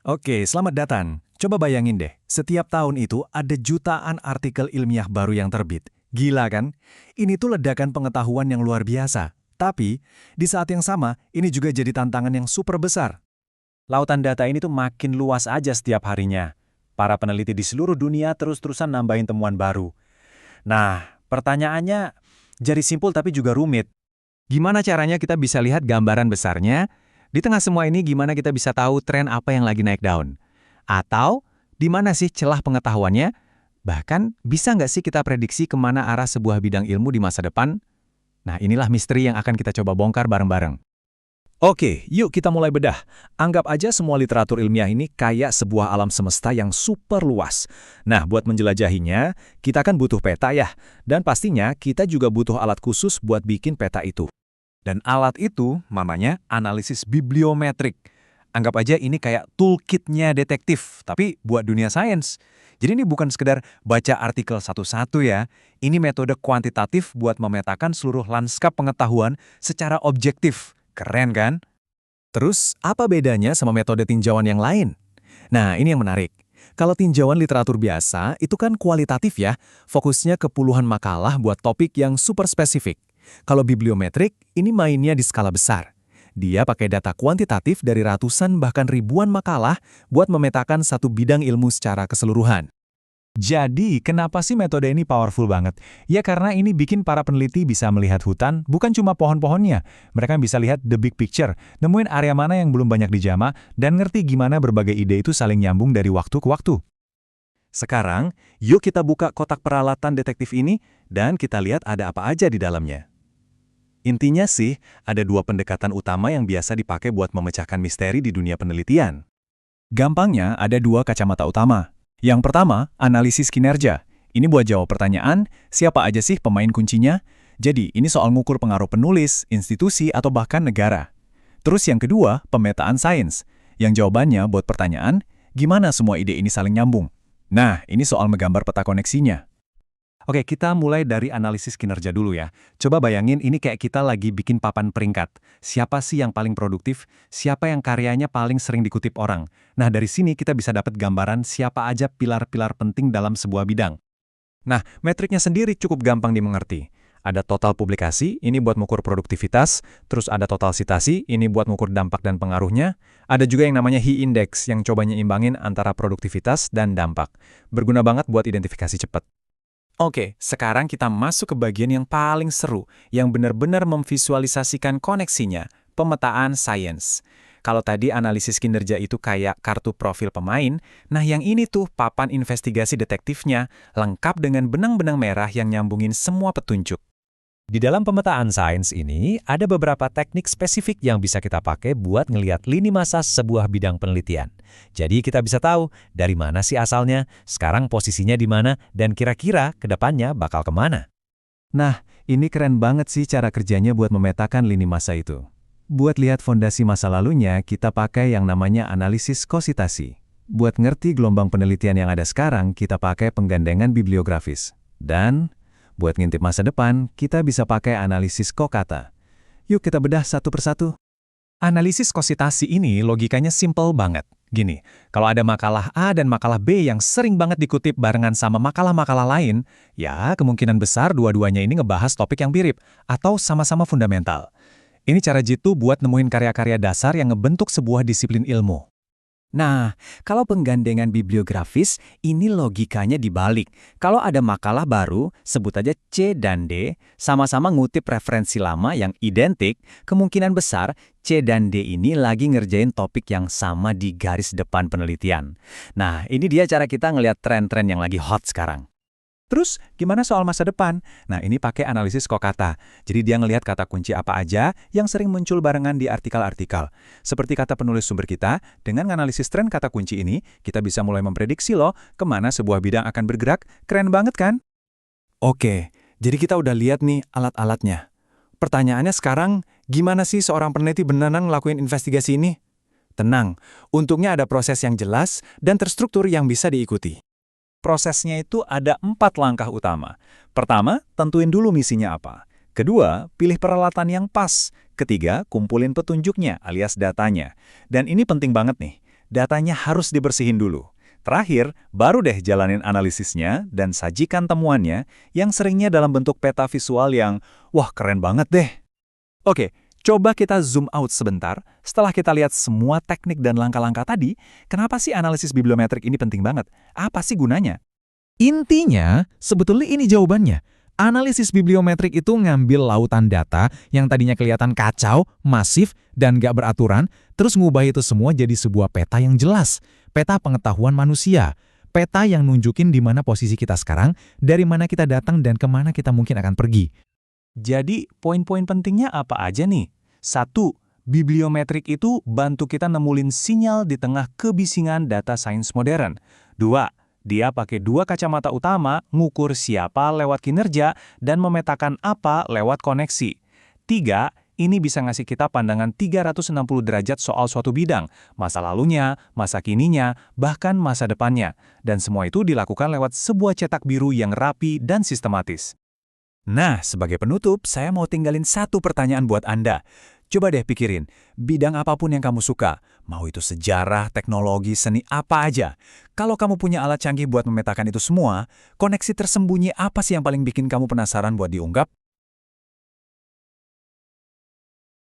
Oke, selamat datang. Coba bayangin deh, setiap tahun itu ada jutaan artikel ilmiah baru yang terbit. Gila kan? Ini tuh ledakan pengetahuan yang luar biasa. Tapi, di saat yang sama, ini juga jadi tantangan yang super besar. Lautan data ini tuh makin luas aja setiap harinya. Para peneliti di seluruh dunia terus-terusan nambahin temuan baru. Nah, pertanyaannya jadi simpel tapi juga rumit. Gimana caranya kita bisa lihat gambaran besarnya? Di tengah semua ini gimana kita bisa tahu tren apa yang lagi naik daun? Atau, di mana sih celah pengetahuannya? Bahkan, bisa nggak sih kita prediksi kemana arah sebuah bidang ilmu di masa depan? Nah, inilah misteri yang akan kita coba bongkar bareng-bareng. Oke, yuk kita mulai bedah. Anggap aja semua literatur ilmiah ini kayak sebuah alam semesta yang super luas. Nah, buat menjelajahinya, kita kan butuh peta ya. Dan pastinya kita juga butuh alat khusus buat bikin peta itu. Dan alat itu namanya analisis bibliometrik. Anggap aja ini kayak toolkitnya detektif, tapi buat dunia sains. Jadi ini bukan sekedar baca artikel satu-satu ya. Ini metode kuantitatif buat memetakan seluruh lanskap pengetahuan secara objektif. Keren kan? Terus, apa bedanya sama metode tinjauan yang lain? Nah, ini yang menarik. Kalau tinjauan literatur biasa, itu kan kualitatif ya, fokusnya ke puluhan makalah buat topik yang super spesifik. Kalau bibliometrik, ini mainnya di skala besar. Dia pakai data kuantitatif dari ratusan bahkan ribuan makalah buat memetakan satu bidang ilmu secara keseluruhan. Jadi, kenapa sih metode ini powerful banget? Ya karena ini bikin para peneliti bisa melihat hutan, bukan cuma pohon-pohonnya. Mereka bisa lihat the big picture, nemuin area mana yang belum banyak dijama, dan ngerti gimana berbagai ide itu saling nyambung dari waktu ke waktu. Sekarang, yuk kita buka kotak peralatan detektif ini dan kita lihat ada apa aja di dalamnya. Intinya sih, ada dua pendekatan utama yang biasa dipakai buat memecahkan misteri di dunia penelitian. Gampangnya, ada dua kacamata utama. Yang pertama, analisis kinerja. Ini buat jawab pertanyaan, siapa aja sih pemain kuncinya? Jadi, ini soal ngukur pengaruh penulis, institusi, atau bahkan negara. Terus yang kedua, pemetaan sains. Yang jawabannya buat pertanyaan, gimana semua ide ini saling nyambung? Nah, ini soal menggambar peta koneksinya. Oke, kita mulai dari analisis kinerja dulu ya. Coba bayangin ini kayak kita lagi bikin papan peringkat. Siapa sih yang paling produktif? Siapa yang karyanya paling sering dikutip orang? Nah, dari sini kita bisa dapat gambaran siapa aja pilar-pilar penting dalam sebuah bidang. Nah, metriknya sendiri cukup gampang dimengerti. Ada total publikasi, ini buat mengukur produktivitas. Terus ada total citasi, ini buat mengukur dampak dan pengaruhnya. Ada juga yang namanya H-index, yang coba nyimbangin antara produktivitas dan dampak. Berguna banget buat identifikasi cepat. Oke, sekarang kita masuk ke bagian yang paling seru, yang benar-benar memvisualisasikan koneksinya, pemetaan sains. Kalau tadi analisis kinerja itu kayak kartu profil pemain, nah yang ini tuh papan investigasi detektifnya, lengkap dengan benang-benang merah yang nyambungin semua petunjuk. Di dalam pemetaan sains ini, ada beberapa teknik spesifik yang bisa kita pakai buat ngelihat lini masa sebuah bidang penelitian. Jadi kita bisa tahu dari mana sih asalnya, sekarang posisinya di mana, dan kira-kira ke depannya bakal kemana. Nah, ini keren banget sih cara kerjanya buat memetakan lini masa itu. Buat lihat fondasi masa lalunya, kita pakai yang namanya analisis kositasi. Buat ngerti gelombang penelitian yang ada sekarang, kita pakai penggandengan bibliografis. Dan buat ngintip masa depan, kita bisa pakai analisis kokata. Yuk kita bedah satu persatu. Analisis kositasi ini logikanya simple banget. Gini, kalau ada makalah A dan makalah B yang sering banget dikutip barengan sama makalah-makalah lain, ya kemungkinan besar dua-duanya ini ngebahas topik yang mirip atau sama-sama fundamental. Ini cara jitu buat nemuin karya-karya dasar yang ngebentuk sebuah disiplin ilmu. Nah, kalau penggandengan bibliografis, ini logikanya dibalik. Kalau ada makalah baru, sebut aja C dan D, sama-sama ngutip referensi lama yang identik, kemungkinan besar C dan D ini lagi ngerjain topik yang sama di garis depan penelitian. Nah, ini dia cara kita ngelihat tren-tren yang lagi hot sekarang. Terus, gimana soal masa depan? Nah, ini pakai analisis kokata. Jadi dia ngelihat kata kunci apa aja yang sering muncul barengan di artikel-artikel. Seperti kata penulis sumber kita, dengan analisis tren kata kunci ini, kita bisa mulai memprediksi loh kemana sebuah bidang akan bergerak. Keren banget kan? Oke, jadi kita udah lihat nih alat-alatnya. Pertanyaannya sekarang, gimana sih seorang peneliti beneran ngelakuin investigasi ini? Tenang, untungnya ada proses yang jelas dan terstruktur yang bisa diikuti. Prosesnya itu ada 4 langkah utama. Pertama, tentuin dulu misinya apa. Kedua, pilih peralatan yang pas. Ketiga, kumpulin petunjuknya alias datanya. Dan ini penting banget nih. datanya harus dibersihin dulu. Terakhir, baru deh jalanin analisisnya dan sajikan temuannya yang seringnya dalam bentuk peta visual yang, wah keren banget deh. Oke, coba kita zoom out sebentar. Setelah kita lihat semua teknik dan langkah-langkah tadi, kenapa sih analisis bibliometrik ini penting banget? Apa sih gunanya? Intinya, sebetulnya ini jawabannya. Analisis bibliometrik itu ngambil lautan data yang tadinya kelihatan kacau, masif, dan gak beraturan, terus ngubah itu semua jadi sebuah peta yang jelas. Peta pengetahuan manusia. Peta yang nunjukin di mana posisi kita sekarang, dari mana kita datang, dan kemana kita mungkin akan pergi. Jadi, poin-poin pentingnya apa aja nih? 1. Bibliometrik itu bantu kita nemulin sinyal di tengah kebisingan data sains modern. 2. Dia pakai 2 kacamata utama, ngukur siapa lewat kinerja dan memetakan apa lewat koneksi. 3. Ini bisa ngasih kita pandangan 360 derajat soal suatu bidang, masa lalunya, masa kininya, bahkan masa depannya. Dan semua itu dilakukan lewat sebuah cetak biru yang rapi dan sistematis. Nah, sebagai penutup, saya mau tinggalin satu pertanyaan buat Anda. Coba deh pikirin, bidang apapun yang kamu suka, mau itu sejarah, teknologi, seni, apa aja. Kalau kamu punya alat canggih buat memetakan itu semua, koneksi tersembunyi apa sih yang paling bikin kamu penasaran buat diungkap?